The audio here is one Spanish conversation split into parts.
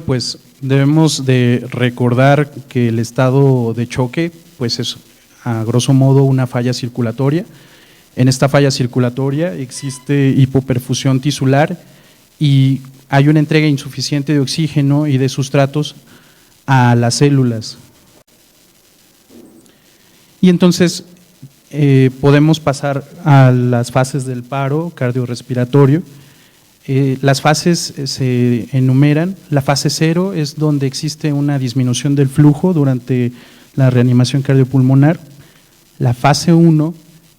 pues debemos de recordar que el estado de choque pues es a grosso modo una falla circulatoria. En esta falla circulatoria existe hipoperfusión tisular y hay una entrega insuficiente de oxígeno y de sustratos a las células. Y entonces podemos pasar a las fases del paro cardiorrespiratorio. Las fases se enumeran. La fase 0 es donde existe una disminución del flujo durante la reanimación cardiopulmonar. La fase 1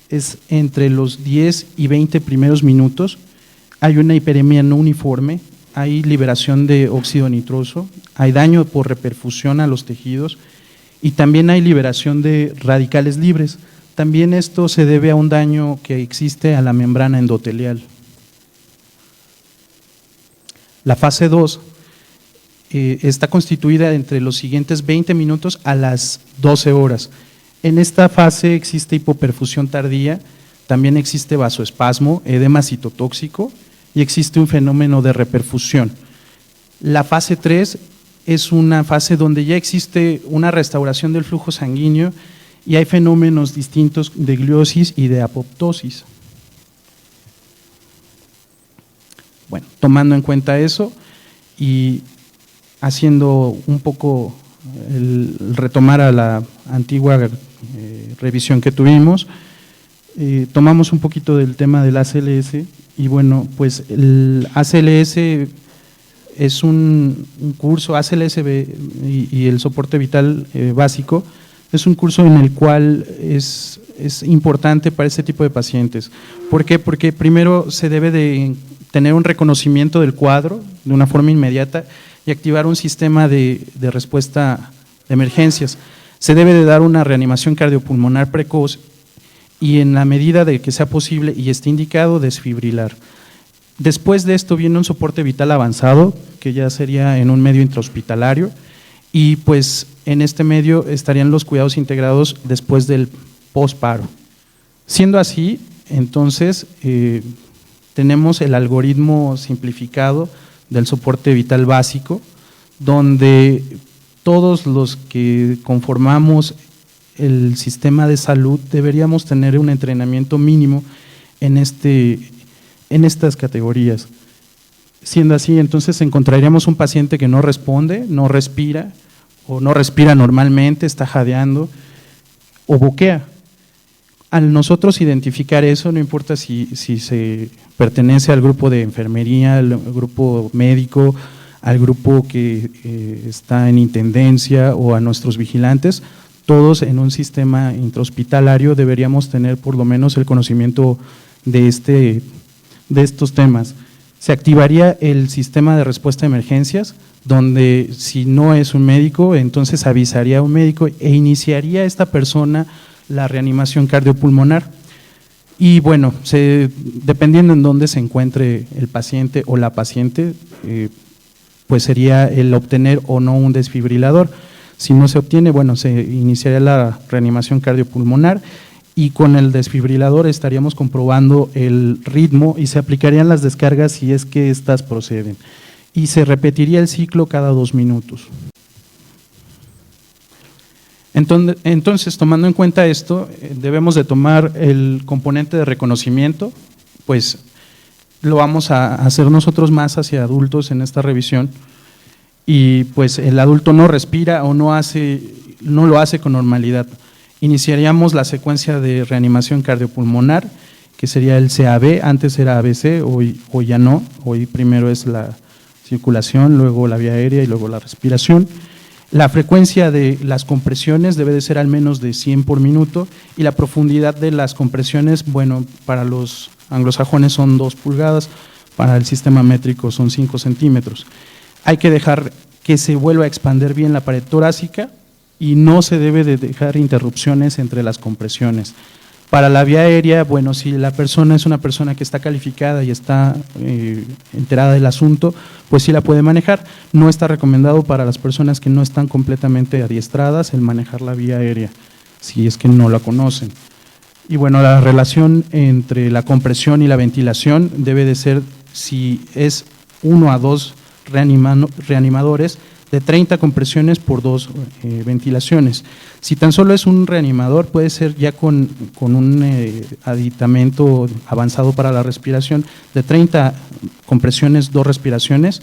es entre los 10 y 20 primeros minutos. Hay una hiperemia no uniforme, hay liberación de óxido nitroso, hay daño por reperfusión a los tejidos y también hay liberación de radicales libres. También esto se debe a un daño que existe a la membrana endotelial. La fase 2 está constituida entre los siguientes 20 minutos a las 12 horas. En esta fase existe hipoperfusión tardía, también existe vasoespasmo, edema citotóxico y existe un fenómeno de reperfusión. La fase 3 es una fase donde ya existe una restauración del flujo sanguíneo y hay fenómenos distintos de gliosis y de apoptosis. Bueno, tomando en cuenta eso y haciendo un poco el retomar a la antigua revisión que tuvimos, tomamos un poquito del tema del ACLS y bueno, pues el ACLS es un curso, ACLS y el soporte vital básico, es un curso en el cual es importante para este tipo de pacientes. ¿Por qué? Porque primero se debe de tener un reconocimiento del cuadro de una forma inmediata y activar un sistema de respuesta de emergencias. Se debe de dar una reanimación cardiopulmonar precoz y en la medida de que sea posible y esté indicado, desfibrilar. Después de esto viene un soporte vital avanzado, que ya sería en un medio intrahospitalario, y pues en este medio estarían los cuidados integrados después del posparo. Siendo así, entonces tenemos el algoritmo simplificado del soporte vital básico, donde todos los que conformamos el sistema de salud deberíamos tener un entrenamiento mínimo en estas categorías. Siendo así, entonces encontraríamos un paciente que no responde, no respira o no respira normalmente, está jadeando o boquea. Al nosotros identificar eso, no importa si se pertenece al grupo de enfermería, al grupo médico, al grupo que está en intendencia o a nuestros vigilantes, todos en un sistema intrahospitalario deberíamos tener por lo menos el conocimiento de estos temas. Se activaría el sistema de respuesta a emergencias, donde si no es un médico, entonces avisaría a un médico e iniciaría esta persona la reanimación cardiopulmonar. Y bueno, dependiendo en dónde se encuentre el paciente o la paciente, pues sería el obtener o no un desfibrilador. Si no se obtiene, bueno, se iniciaría la reanimación cardiopulmonar y con el desfibrilador estaríamos comprobando el ritmo y se aplicarían las descargas si es que éstas proceden. Y se repetiría el ciclo cada 2 minutos. Entonces, tomando en cuenta esto, debemos de tomar el componente de reconocimiento, pues lo vamos a hacer nosotros más hacia adultos en esta revisión, y pues el adulto no respira o no lo hace con normalidad. Iniciaríamos la secuencia de reanimación cardiopulmonar, que sería el CAB, antes era ABC, hoy ya no, hoy primero es la circulación, luego la vía aérea y luego la respiración. La frecuencia de las compresiones debe de ser al menos de 100 por minuto y la profundidad de las compresiones, bueno, para los anglosajones son 2 pulgadas, para el sistema métrico son 5 centímetros. Hay que dejar que se vuelva a expandir bien la pared torácica y no se debe de dejar interrupciones entre las compresiones. Para la vía aérea, bueno, si la persona es una persona que está calificada y está enterada del asunto, pues sí la puede manejar. No está recomendado para las personas que no están completamente adiestradas el manejar la vía aérea, si es que no la conocen. Y bueno, la relación entre la compresión y la ventilación debe de ser, si es 1 a 2 reanimadores de 30 compresiones por 2 ventilaciones. Si tan solo es un reanimador, puede ser ya con un aditamento avanzado para la respiración de 30 compresiones, 2 respiraciones,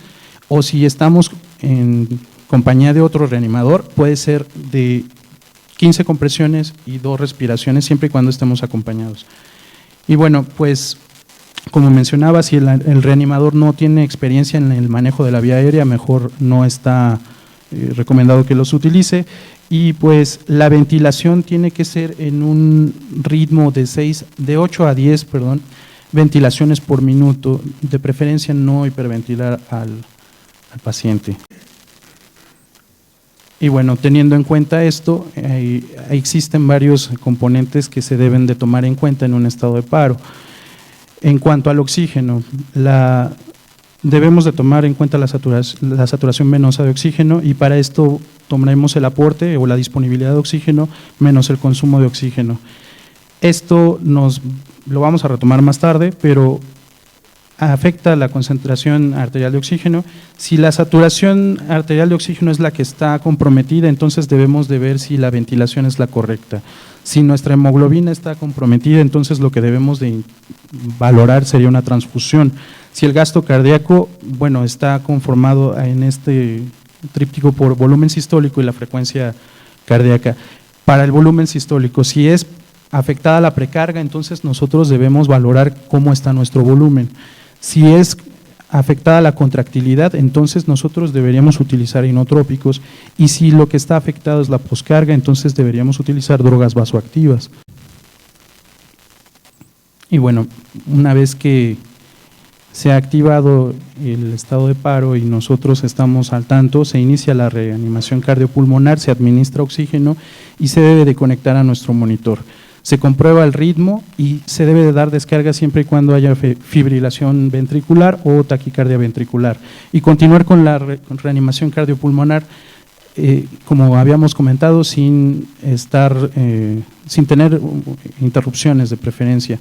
o si estamos en compañía de otro reanimador, puede ser de 15 compresiones y 2 respiraciones, siempre y cuando estemos acompañados. Y bueno, pues como mencionaba, si el reanimador no tiene experiencia en el manejo de la vía aérea, mejor no está recomendado que los utilice. Y pues la ventilación tiene que ser en un ritmo de 8 a 10 ventilaciones por minuto, de preferencia no hiperventilar al paciente. Y bueno, teniendo en cuenta esto, existen varios componentes que se deben de tomar en cuenta en un estado de paro. En cuanto al oxígeno, debemos de tomar en cuenta la saturación venosa de oxígeno, y para esto tomaremos el aporte o la disponibilidad de oxígeno menos el consumo de oxígeno. Esto lo vamos a retomar más tarde, pero afecta la concentración arterial de oxígeno. Si la saturación arterial de oxígeno es la que está comprometida, entonces debemos de ver si la ventilación es la correcta. Si nuestra hemoglobina está comprometida, entonces lo que debemos de valorar sería una transfusión. Si el gasto cardíaco, bueno, está conformado en este tríptico por volumen sistólico y la frecuencia cardíaca. Para el volumen sistólico, si es afectada la precarga, entonces nosotros debemos valorar cómo está nuestro volumen. Si es afectada la contractilidad, entonces nosotros deberíamos utilizar inotrópicos, y si lo que está afectado es la poscarga, entonces deberíamos utilizar drogas vasoactivas. Y bueno, una vez que se ha activado el estado de paro y nosotros estamos al tanto, se inicia la reanimación cardiopulmonar, se administra oxígeno y se debe de conectar a nuestro monitor. Se comprueba el ritmo y se debe de dar descarga siempre y cuando haya fibrilación ventricular o taquicardia ventricular. Y continuar con la reanimación cardiopulmonar, como habíamos comentado, sin tener interrupciones de preferencia.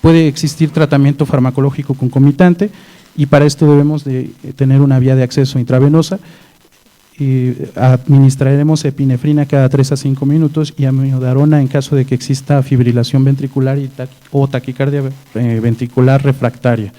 Puede existir tratamiento farmacológico concomitante, y para esto debemos de tener una vía de acceso intravenosa. Administraremos epinefrina cada 3 a 5 minutos y amiodarona en caso de que exista fibrilación ventricular o taquicardia ventricular refractaria.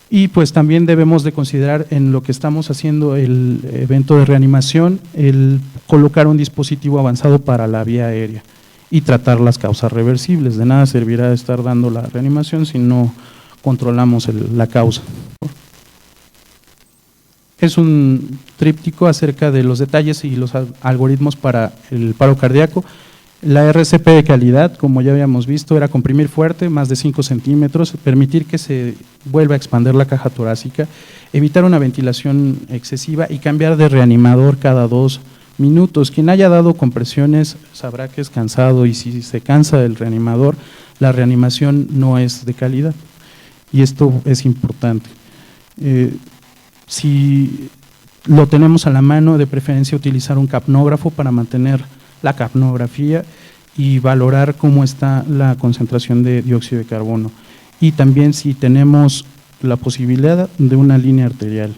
Y pues también debemos de considerar en lo que estamos haciendo el evento de reanimación, el colocar un dispositivo avanzado para la vía aérea y tratar las causas reversibles. De nada servirá estar dando la reanimación si no controlamos la causa. Es un tríptico acerca de los detalles y los algoritmos para el paro cardíaco. La RCP de calidad, como ya habíamos visto, era comprimir fuerte, más de 5 centímetros, permitir que se vuelva a expandir la caja torácica, evitar una ventilación excesiva y cambiar de reanimador cada 2 minutos. Quien haya dado compresiones sabrá que es cansado, y si se cansa del reanimador, la reanimación no es de calidad, y esto es importante. Si lo tenemos a la mano, de preferencia utilizar un capnógrafo para mantener la capnografía y valorar cómo está la concentración de dióxido de carbono, y también si tenemos la posibilidad de una línea arterial.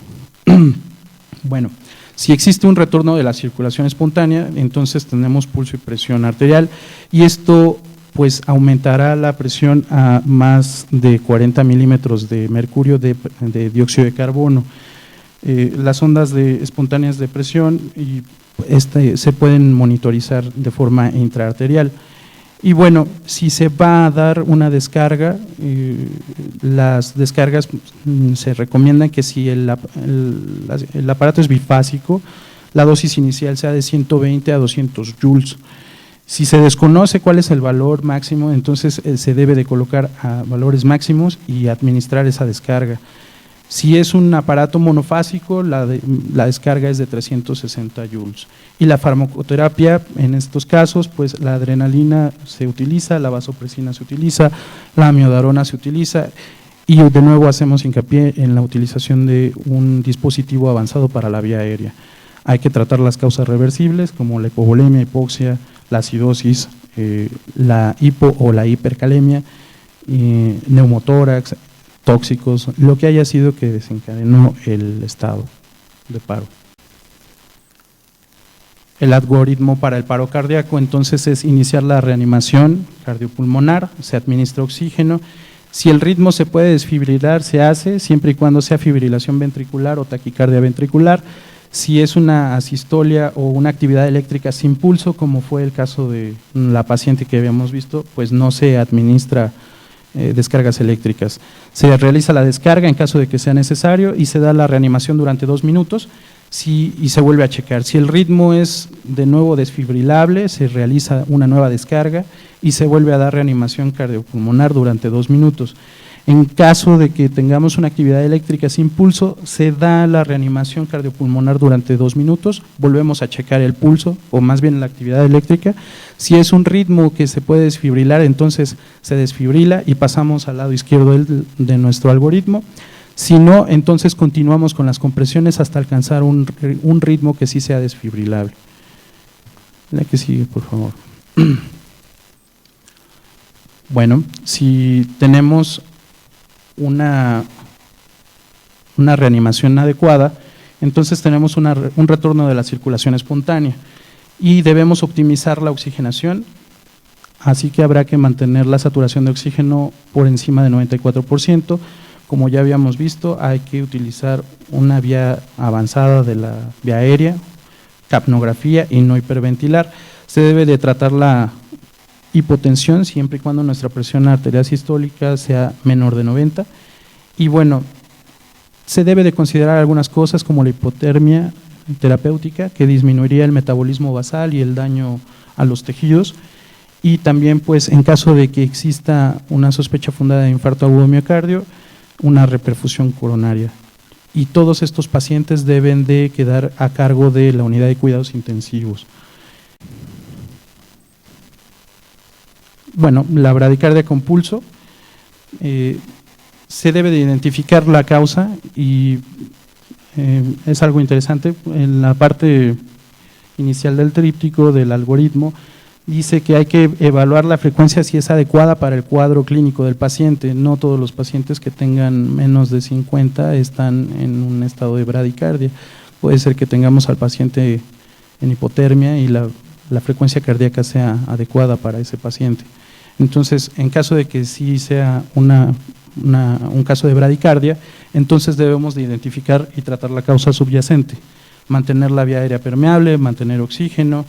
Bueno, si existe un retorno de la circulación espontánea, entonces tenemos pulso y presión arterial, y esto pues aumentará la presión a más de 40 milímetros de mercurio de dióxido de carbono. Las ondas espontáneas de presión se pueden monitorizar de forma intraarterial. Y bueno, si se va a dar una descarga, las descargas se recomiendan que si el aparato es bifásico, la dosis inicial sea de 120 a 200 joules. Si se desconoce cuál es el valor máximo, entonces se debe de colocar a valores máximos y administrar esa descarga. Si es un aparato monofásico, la descarga es de 360 joules. Y la farmacoterapia, en estos casos, pues la adrenalina se utiliza, la vasopresina se utiliza, la amiodarona se utiliza, y de nuevo hacemos hincapié en la utilización de un dispositivo avanzado para la vía aérea. Hay que tratar las causas reversibles como la hipovolemia, hipoxia, la acidosis, la hipo o la hipercalemia, neumotórax, tóxicos, lo que haya sido que desencadenó el estado. de paro. El algoritmo para el paro cardíaco entonces es iniciar la reanimación cardiopulmonar, se administra oxígeno. Si el ritmo se puede desfibrilar, se hace, siempre y cuando sea fibrilación ventricular o taquicardia ventricular. Si es una asistolia o una actividad eléctrica sin pulso, como fue el caso de la paciente que habíamos visto, pues no se administra descargas eléctricas. Se realiza la descarga en caso de que sea necesario y se da la reanimación durante 2 minutos y se vuelve a checar. Si el ritmo es de nuevo desfibrilable, se realiza una nueva descarga y se vuelve a dar reanimación cardiopulmonar durante 2 minutos. En caso de que tengamos una actividad eléctrica sin pulso, se da la reanimación cardiopulmonar durante 2 minutos, volvemos a checar el pulso, o más bien la actividad eléctrica. Si es un ritmo que se puede desfibrilar, entonces se desfibrila y pasamos al lado izquierdo de nuestro algoritmo. Si no, entonces continuamos con las compresiones hasta alcanzar un ritmo que sí sea desfibrilable. La que sigue, por favor. Bueno, si tenemos una reanimación adecuada, entonces tenemos un retorno de la circulación espontánea y debemos optimizar la oxigenación, así que habrá que mantener la saturación de oxígeno por encima de 94%. Como ya habíamos visto, hay que utilizar una vía avanzada de la vía aérea, capnografía y no hiperventilar. Se debe de tratar la hipotensión siempre y cuando nuestra presión arterial sistólica sea menor de 90. Y bueno, se debe de considerar algunas cosas como la hipotermia terapéutica, que disminuiría el metabolismo basal y el daño a los tejidos. Y también, pues, en caso de que exista una sospecha fundada de infarto agudo de miocardio, una reperfusión coronaria. Y todos estos pacientes deben de quedar a cargo de la unidad de cuidados intensivos. Bueno, la bradicardia con pulso, se debe de identificar la causa y es algo interesante. En la parte inicial del tríptico del algoritmo dice que hay que evaluar la frecuencia si es adecuada para el cuadro clínico del paciente. No todos los pacientes que tengan menos de 50 están en un estado de bradicardia. Puede ser que tengamos al paciente en hipotermia y la frecuencia cardíaca sea adecuada para ese paciente. Entonces, en caso de que sí sea un caso de bradicardia, entonces debemos de identificar y tratar la causa subyacente, mantener la vía aérea permeable, mantener oxígeno.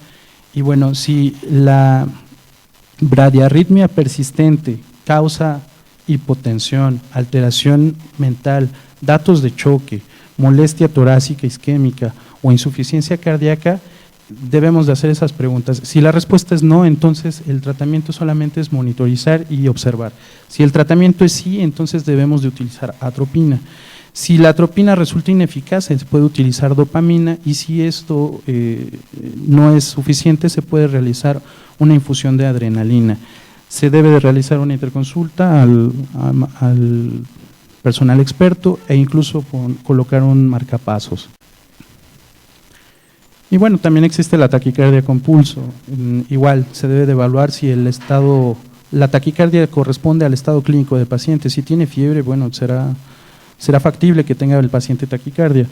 Y bueno, si la bradiarritmia persistente causa hipotensión, alteración mental, datos de choque, molestia torácica isquémica o insuficiencia cardíaca, debemos de hacer esas preguntas. Si la respuesta es no, entonces el tratamiento solamente es monitorizar y observar. Si el tratamiento es sí, entonces debemos de utilizar atropina. Si la atropina resulta ineficaz, se puede utilizar dopamina, y si esto no es suficiente, se puede realizar una infusión de adrenalina. Se debe de realizar una interconsulta al personal experto e incluso colocar un marcapasos. Y bueno, también existe la taquicardia con pulso. Igual, se debe de evaluar si la taquicardia corresponde al estado clínico del paciente. Si tiene fiebre, bueno, será factible que tenga el paciente taquicardia.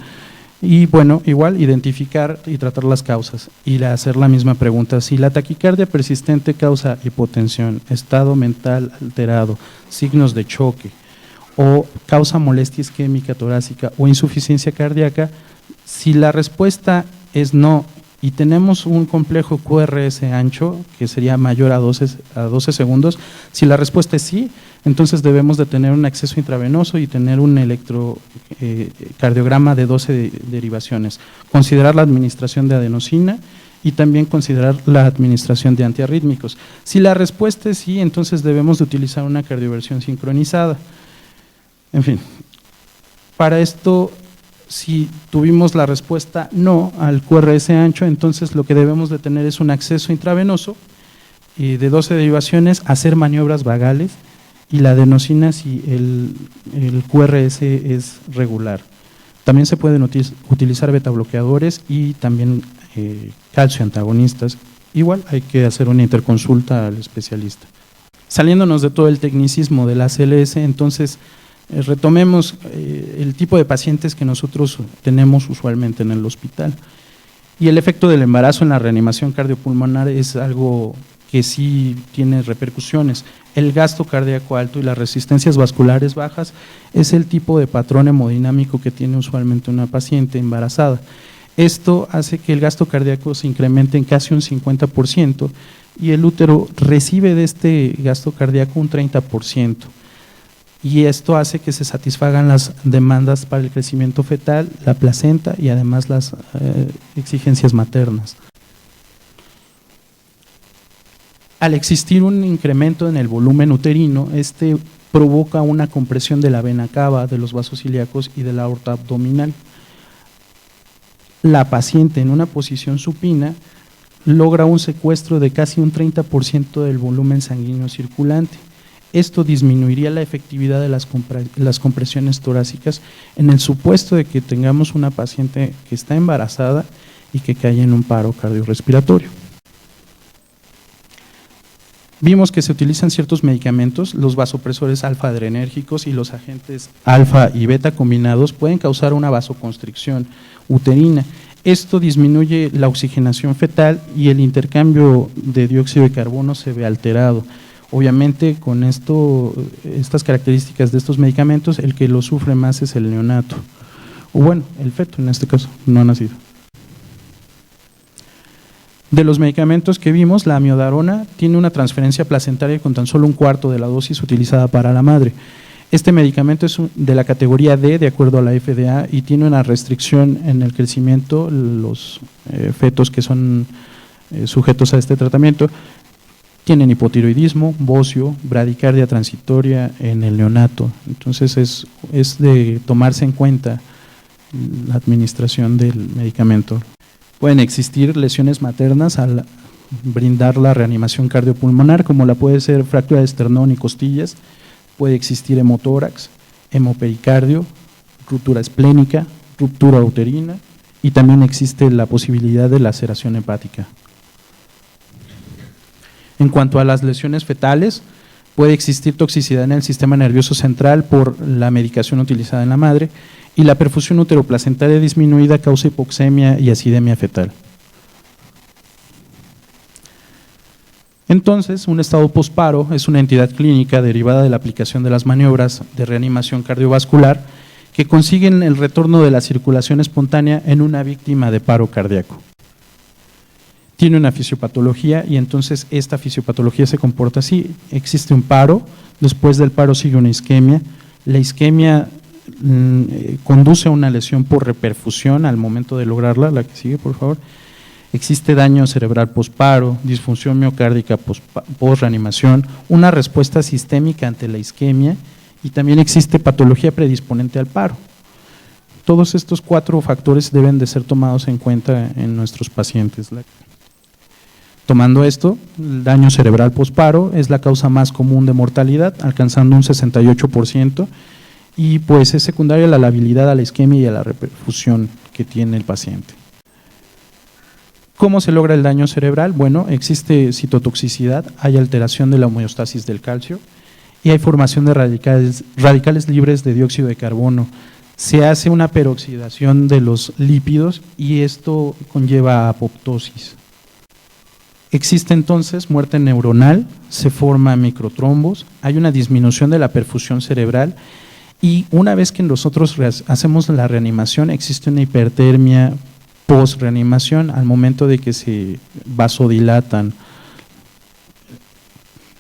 Y bueno, igual identificar y tratar las causas y hacer la misma pregunta. Si la taquicardia persistente causa hipotensión, estado mental alterado, signos de choque o causa molestia isquémica torácica o insuficiencia cardíaca, si la respuesta es no y tenemos un complejo QRS ancho que sería mayor a 12 segundos, si la respuesta es sí, entonces debemos de tener un acceso intravenoso y tener un electrocardiograma de 12 derivaciones, considerar la administración de adenosina y también considerar la administración de antiarrítmicos. Si la respuesta es sí, entonces debemos de utilizar una cardioversión sincronizada. En fin, para esto, si tuvimos la respuesta no al QRS ancho, entonces lo que debemos de tener es un acceso intravenoso de 12 derivaciones, hacer maniobras vagales y la adenosina si el QRS es regular. También se pueden utilizar betabloqueadores y también calcio antagonistas. Igual hay que hacer una interconsulta al especialista. Saliéndonos de todo el tecnicismo de la ACLS, entonces Retomemos el tipo de pacientes que nosotros tenemos usualmente en el hospital. Y el efecto del embarazo en la reanimación cardiopulmonar es algo que sí tiene repercusiones. El gasto cardíaco alto y las resistencias vasculares bajas es el tipo de patrón hemodinámico que tiene usualmente una paciente embarazada. Esto hace que el gasto cardíaco se incremente en casi un 50% y el útero recibe de este gasto cardíaco un 30%. Y esto hace que se satisfagan las demandas para el crecimiento fetal, la placenta y además las exigencias maternas. Al existir un incremento en el volumen uterino, este provoca una compresión de la vena cava, de los vasos ilíacos y de la aorta abdominal. La paciente en una posición supina logra un secuestro de casi un 30% del volumen sanguíneo circulante. Esto disminuiría la efectividad de las compresiones torácicas en el supuesto de que tengamos una paciente que está embarazada y que cae en un paro cardiorrespiratorio. Vimos que se utilizan ciertos medicamentos, los vasopresores alfa-adrenérgicos y los agentes alfa y beta combinados pueden causar una vasoconstricción uterina. Esto disminuye la oxigenación fetal y el intercambio de dióxido de carbono se ve alterado. Obviamente, con estas características de estos medicamentos, el que lo sufre más es el neonato, o bueno, el feto en este caso, no nacido. De los medicamentos que vimos, la amiodarona tiene una transferencia placentaria con tan solo un cuarto de la dosis utilizada para la madre. Este medicamento es de la categoría D, de acuerdo a la FDA, y tiene una restricción en el crecimiento. Los fetos que son sujetos a este tratamiento tienen hipotiroidismo, bocio, bradicardia transitoria en el neonato. Entonces es de tomarse en cuenta la administración del medicamento. Pueden existir lesiones maternas al brindar la reanimación cardiopulmonar, como la puede ser fractura de esternón y costillas, puede existir hemotórax, hemopericardio, ruptura esplénica, ruptura uterina y también existe la posibilidad de laceración hepática. En cuanto a las lesiones fetales, puede existir toxicidad en el sistema nervioso central por la medicación utilizada en la madre y la perfusión uteroplacentaria disminuida causa hipoxemia y acidemia fetal. Entonces, un estado posparo es una entidad clínica derivada de la aplicación de las maniobras de reanimación cardiovascular que consiguen el retorno de la circulación espontánea en una víctima de paro cardíaco. Tiene una fisiopatología y entonces esta fisiopatología se comporta así. Existe un paro, después del paro sigue una isquemia. La isquemia conduce a una lesión por reperfusión al momento de lograrla, la que sigue por favor. Existe daño cerebral posparo, disfunción miocárdica post-reanimación, una respuesta sistémica ante la isquemia y también existe patología predisponente al paro. Todos estos 4 factores deben de ser tomados en cuenta en nuestros pacientes. Tomando esto, el daño cerebral posparo es la causa más común de mortalidad, alcanzando un 68%, y pues es secundaria la labilidad a la isquemia y a la reperfusión que tiene el paciente. ¿Cómo se logra el daño cerebral? Bueno, existe citotoxicidad, hay alteración de la homeostasis del calcio y hay formación de radicales libres de dióxido de carbono. Se hace una peroxidación de los lípidos y esto conlleva a apoptosis. Existe entonces muerte neuronal, se forman microtrombos, hay una disminución de la perfusión cerebral y una vez que nosotros hacemos la reanimación existe una hipertermia post-reanimación al momento de que se vasodilatan.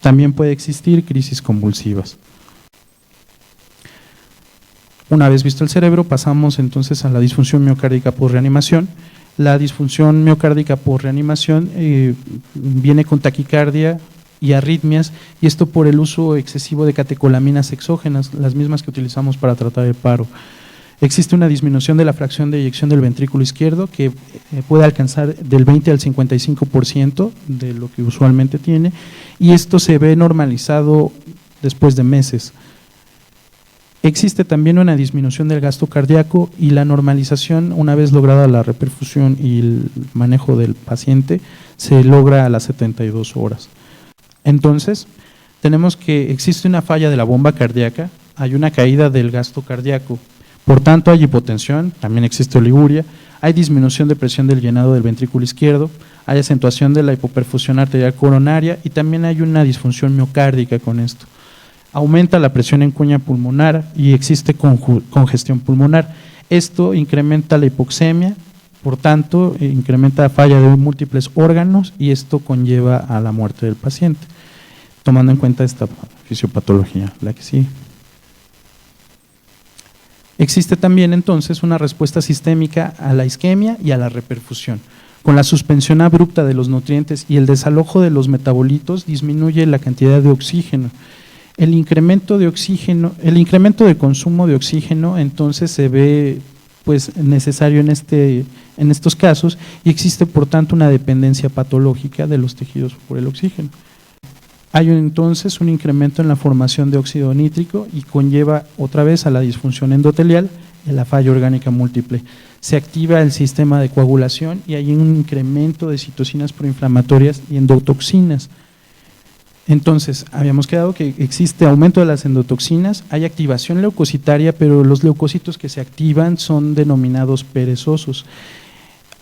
También puede existir crisis convulsivas. Una vez visto el cerebro, pasamos entonces a la disfunción miocárdica post-reanimación. La disfunción miocárdica por reanimación viene con taquicardia y arritmias, y esto por el uso excesivo de catecolaminas exógenas, las mismas que utilizamos para tratar el paro. Existe una disminución de la fracción de eyección del ventrículo izquierdo que puede alcanzar del 20 al 55% de lo que usualmente tiene, y esto se ve normalizado después de meses. Existe también una disminución del gasto cardíaco y la normalización, una vez lograda la reperfusión y el manejo del paciente, se logra a las 72 horas. Entonces, tenemos que existe una falla de la bomba cardíaca, hay una caída del gasto cardíaco. Por tanto, hay hipotensión, también existe oliguria, hay disminución de presión del llenado del ventrículo izquierdo, hay acentuación de la hipoperfusión arterial coronaria y también hay una disfunción miocárdica con esto. Aumenta la presión en cuña pulmonar y existe congestión pulmonar. Esto incrementa la hipoxemia, por tanto, incrementa la falla de múltiples órganos y esto conlleva a la muerte del paciente, tomando en cuenta esta fisiopatología, la que sigue. Existe también entonces una respuesta sistémica a la isquemia y a la reperfusión. Con la suspensión abrupta de los nutrientes y el desalojo de los metabolitos disminuye la cantidad de oxígeno. El incremento de consumo de oxígeno entonces se ve pues necesario en estos casos y existe por tanto una dependencia patológica de los tejidos por el oxígeno. Hay entonces un incremento en la formación de óxido nítrico y conlleva otra vez a la disfunción endotelial y a la falla orgánica múltiple. Se activa el sistema de coagulación y hay un incremento de citocinas proinflamatorias y endotoxinas. Entonces, habíamos quedado que existe aumento de las endotoxinas, hay activación leucocitaria, pero los leucocitos que se activan son denominados perezosos.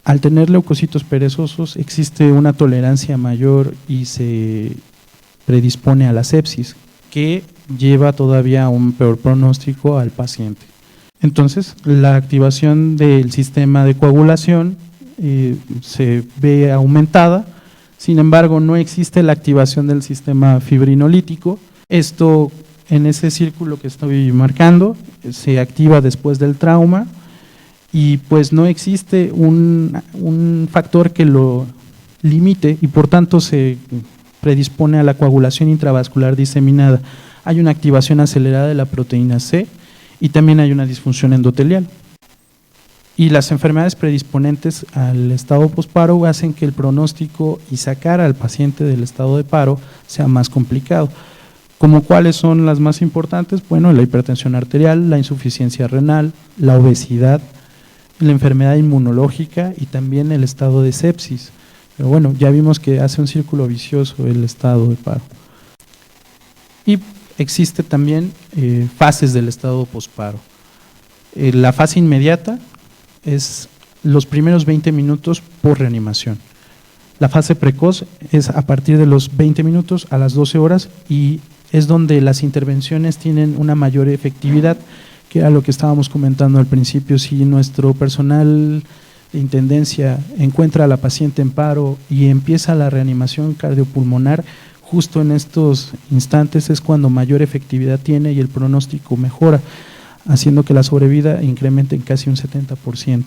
Al tener leucocitos perezosos existe una tolerancia mayor y se predispone a la sepsis, que lleva todavía a un peor pronóstico al paciente. Entonces, la activación del sistema de coagulación se ve aumentada. Sin embargo, no existe la activación del sistema fibrinolítico. Esto, en ese círculo que estoy marcando, se activa después del trauma y pues no existe un factor que lo limite y por tanto se predispone a la coagulación intravascular diseminada. Hay una activación acelerada de la proteína C y también hay una disfunción endotelial. Y las enfermedades predisponentes al estado posparo hacen que el pronóstico y sacar al paciente del estado de paro sea más complicado. ¿Como cuáles son las más importantes? Bueno, la hipertensión arterial, la insuficiencia renal, la obesidad, la enfermedad inmunológica y también el estado de sepsis. Pero bueno, ya vimos que hace un círculo vicioso el estado de paro. Y existe también fases del estado posparo. La fase inmediata es los primeros 20 minutos por reanimación. La fase precoz es a partir de los 20 minutos a las 12 horas y es donde las intervenciones tienen una mayor efectividad, que era lo que estábamos comentando al principio. Si nuestro personal de intendencia encuentra a la paciente en paro y empieza la reanimación cardiopulmonar, justo en estos instantes es cuando mayor efectividad tiene y el pronóstico mejora, haciendo que la sobrevida incremente en casi un 70%.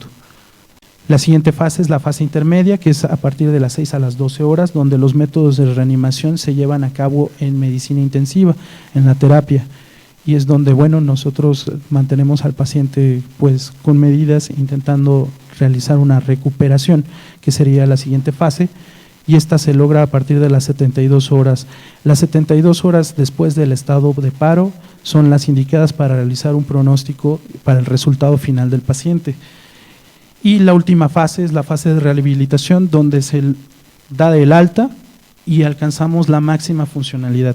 La siguiente fase es la fase intermedia, que es a partir de las 6 a las 12 horas, donde los métodos de reanimación se llevan a cabo en medicina intensiva, en la terapia, y es donde, bueno, nosotros mantenemos al paciente pues con medidas intentando realizar una recuperación, que sería la siguiente fase, y esta se logra a partir de las 72 horas. Las 72 horas después del estado de paro son las indicadas para realizar un pronóstico para el resultado final del paciente. Y la última fase es la fase de rehabilitación, donde se da el alta y alcanzamos la máxima funcionalidad.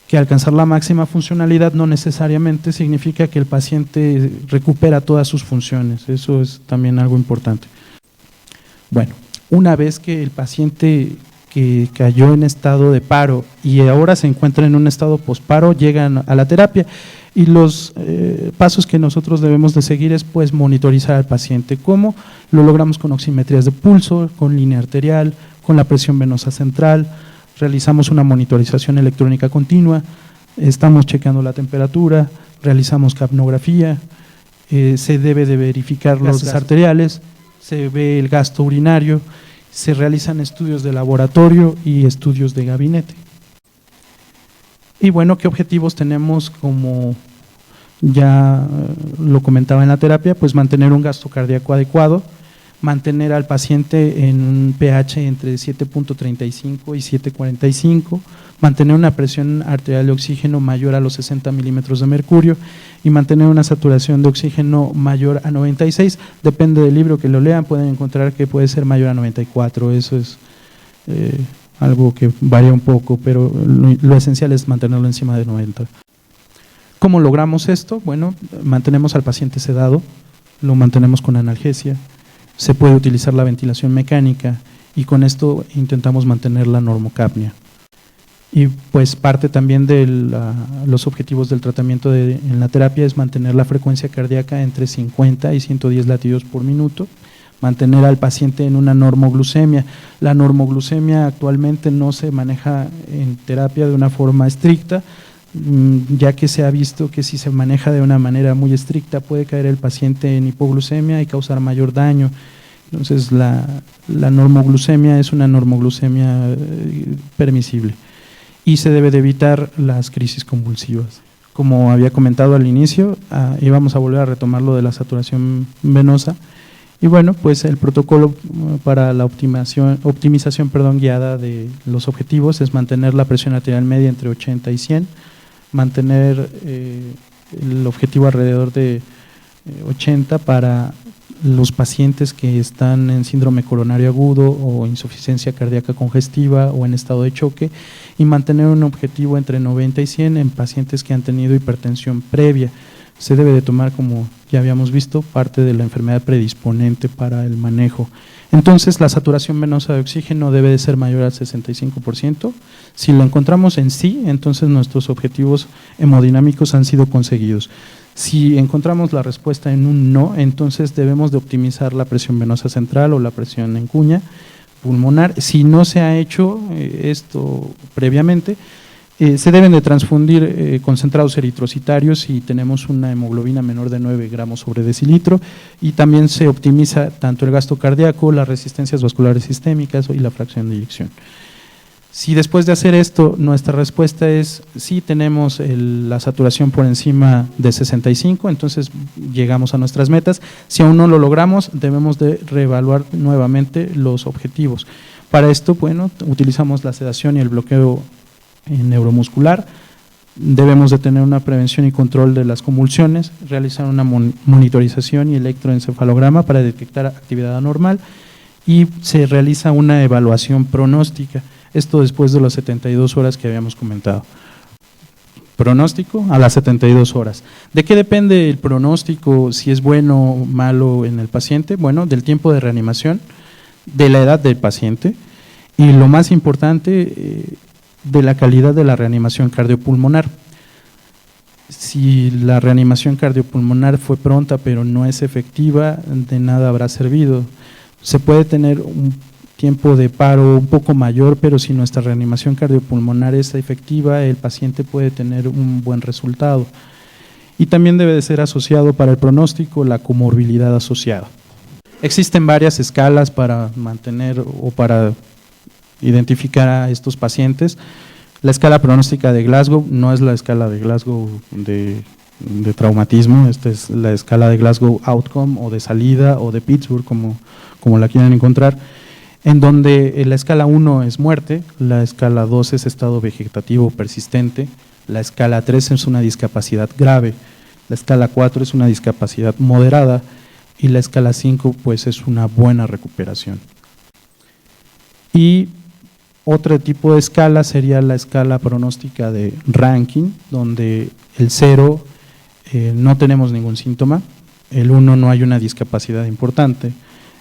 Que alcanzar la máxima funcionalidad no necesariamente significa que el paciente recupera todas sus funciones, eso es también algo importante. Bueno, una vez que el paciente que cayó en estado de paro y ahora se encuentra en un estado posparo, llegan a la terapia y los pasos que nosotros debemos de seguir es pues monitorizar al paciente. ¿Cómo? Lo logramos con oximetrías de pulso, con línea arterial, con la presión venosa central, realizamos una monitorización electrónica continua, estamos checando la temperatura, realizamos capnografía, se debe de verificar los gases arteriales, se ve el gasto urinario, se realizan estudios de laboratorio y estudios de gabinete. Y bueno, ¿qué objetivos tenemos? Como ya lo comentaba en la terapia, pues mantener un gasto cardíaco adecuado, mantener al paciente en un pH entre 7.35 y 7.45, mantener una presión arterial de oxígeno mayor a los 60 milímetros de mercurio y mantener una saturación de oxígeno mayor a 96, depende del libro que lo lean, pueden encontrar que puede ser mayor a 94, eso es algo que varía un poco, pero lo esencial es mantenerlo encima de 90. ¿Cómo logramos esto? Bueno, mantenemos al paciente sedado, lo mantenemos con analgesia, se puede utilizar la ventilación mecánica y con esto intentamos mantener la normocapnia. Y pues parte también de los objetivos del tratamiento en la terapia es mantener la frecuencia cardíaca entre 50 y 110 latidos por minuto, mantener al paciente en una normoglucemia. La normoglucemia actualmente no se maneja en terapia de una forma estricta, ya que se ha visto que si se maneja de una manera muy estricta puede caer el paciente en hipoglucemia y causar mayor daño. Entonces la normoglucemia es una normoglucemia permisible y se debe de evitar las crisis convulsivas. Como había comentado al inicio, íbamos a volver a retomar lo de la saturación venosa y bueno, pues el protocolo para la optimización guiada de los objetivos es mantener la presión arterial media entre 80 y 100, mantener el objetivo alrededor de 80 para los pacientes que están en síndrome coronario agudo o insuficiencia cardíaca congestiva o en estado de choque y mantener un objetivo entre 90 y 100 en pacientes que han tenido hipertensión previa. Se debe de tomar, como ya habíamos visto, parte de la enfermedad predisponente para el manejo. Entonces, la saturación venosa de oxígeno debe de ser mayor al 65%. Si lo encontramos en sí, entonces nuestros objetivos hemodinámicos han sido conseguidos. Si encontramos la respuesta en un no, entonces debemos de optimizar la presión venosa central o la presión en cuña pulmonar. Si no se ha hecho esto previamente, se deben de transfundir concentrados eritrocitarios si tenemos una hemoglobina menor de 9 gramos sobre decilitro y también se optimiza tanto el gasto cardíaco, las resistencias vasculares sistémicas y la fracción de eyección. Si después de hacer esto nuestra respuesta es sí tenemos la saturación por encima de 65, entonces llegamos a nuestras metas. Si aún no lo logramos, debemos de reevaluar nuevamente los objetivos. Para esto, bueno, utilizamos la sedación y el bloqueo neuromuscular, debemos de tener una prevención y control de las convulsiones, realizar una monitorización y electroencefalograma para detectar actividad anormal y se realiza una evaluación pronóstica, esto después de las 72 horas que habíamos comentado. Pronóstico a las 72 horas. ¿De qué depende el pronóstico, si es bueno o malo en el paciente? Bueno, del tiempo de reanimación, de la edad del paciente y lo más importante, de la calidad de la reanimación cardiopulmonar. Si la reanimación cardiopulmonar fue pronta pero no es efectiva, de nada habrá servido. Se puede tener un tiempo de paro un poco mayor, pero si nuestra reanimación cardiopulmonar es efectiva, el paciente puede tener un buen resultado. Y también debe de ser asociado para el pronóstico la comorbilidad asociada. Existen varias escalas para mantener o para identificar a estos pacientes. La escala pronóstica de Glasgow no es la escala de Glasgow de traumatismo, esta es la escala de Glasgow Outcome o de salida o de Pittsburgh, como la quieran encontrar, en donde la escala 1 es muerte, la escala 2 es estado vegetativo persistente, la escala 3 es una discapacidad grave, la escala 4 es una discapacidad moderada y la escala 5 pues es una buena recuperación. Y otro tipo de escala sería la escala pronóstica de Rankin, donde el 0 no tenemos ningún síntoma, el 1 no hay una discapacidad importante,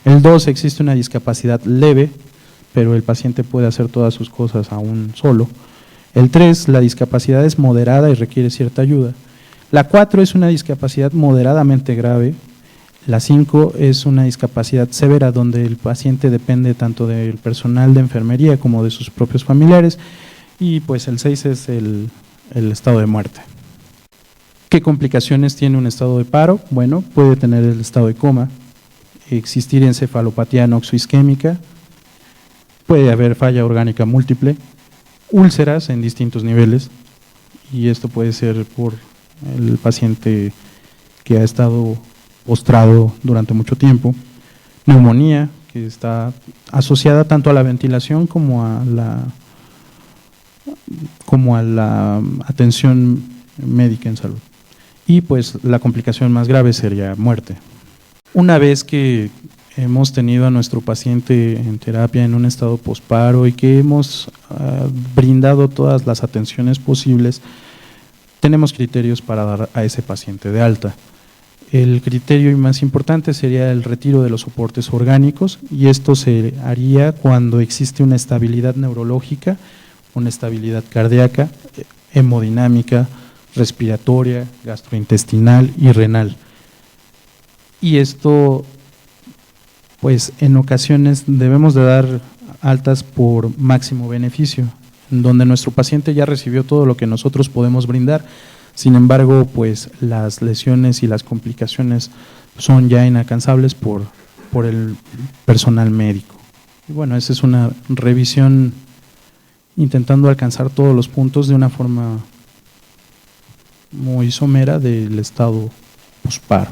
el 2 existe una discapacidad leve, pero el paciente puede hacer todas sus cosas aún solo, el 3 la discapacidad es moderada y requiere cierta ayuda, la 4 es una discapacidad moderadamente grave, la 5 es una discapacidad severa donde el paciente depende tanto del personal de enfermería como de sus propios familiares y pues el 6 es el estado de muerte. ¿Qué complicaciones tiene un estado de paro? Bueno, puede tener el estado de coma, existir encefalopatía noxoisquémica, puede haber falla orgánica múltiple, úlceras en distintos niveles y esto puede ser por el paciente que ha estado postrado durante mucho tiempo, neumonía que está asociada tanto a la ventilación como a la atención médica en salud y pues la complicación más grave sería muerte. Una vez que hemos tenido a nuestro paciente en terapia en un estado posparo y que hemos brindado todas las atenciones posibles, tenemos criterios para dar a ese paciente de alta. El criterio más importante sería el retiro de los soportes orgánicos, y esto se haría cuando existe una estabilidad neurológica, una estabilidad cardíaca, hemodinámica, respiratoria, gastrointestinal y renal. Y esto, pues en ocasiones debemos de dar altas por máximo beneficio, en donde nuestro paciente ya recibió todo lo que nosotros podemos brindar. Sin embargo, pues las lesiones y las complicaciones son ya inalcanzables por el personal médico. Y bueno, esa es una revisión intentando alcanzar todos los puntos de una forma muy somera del estado posparo.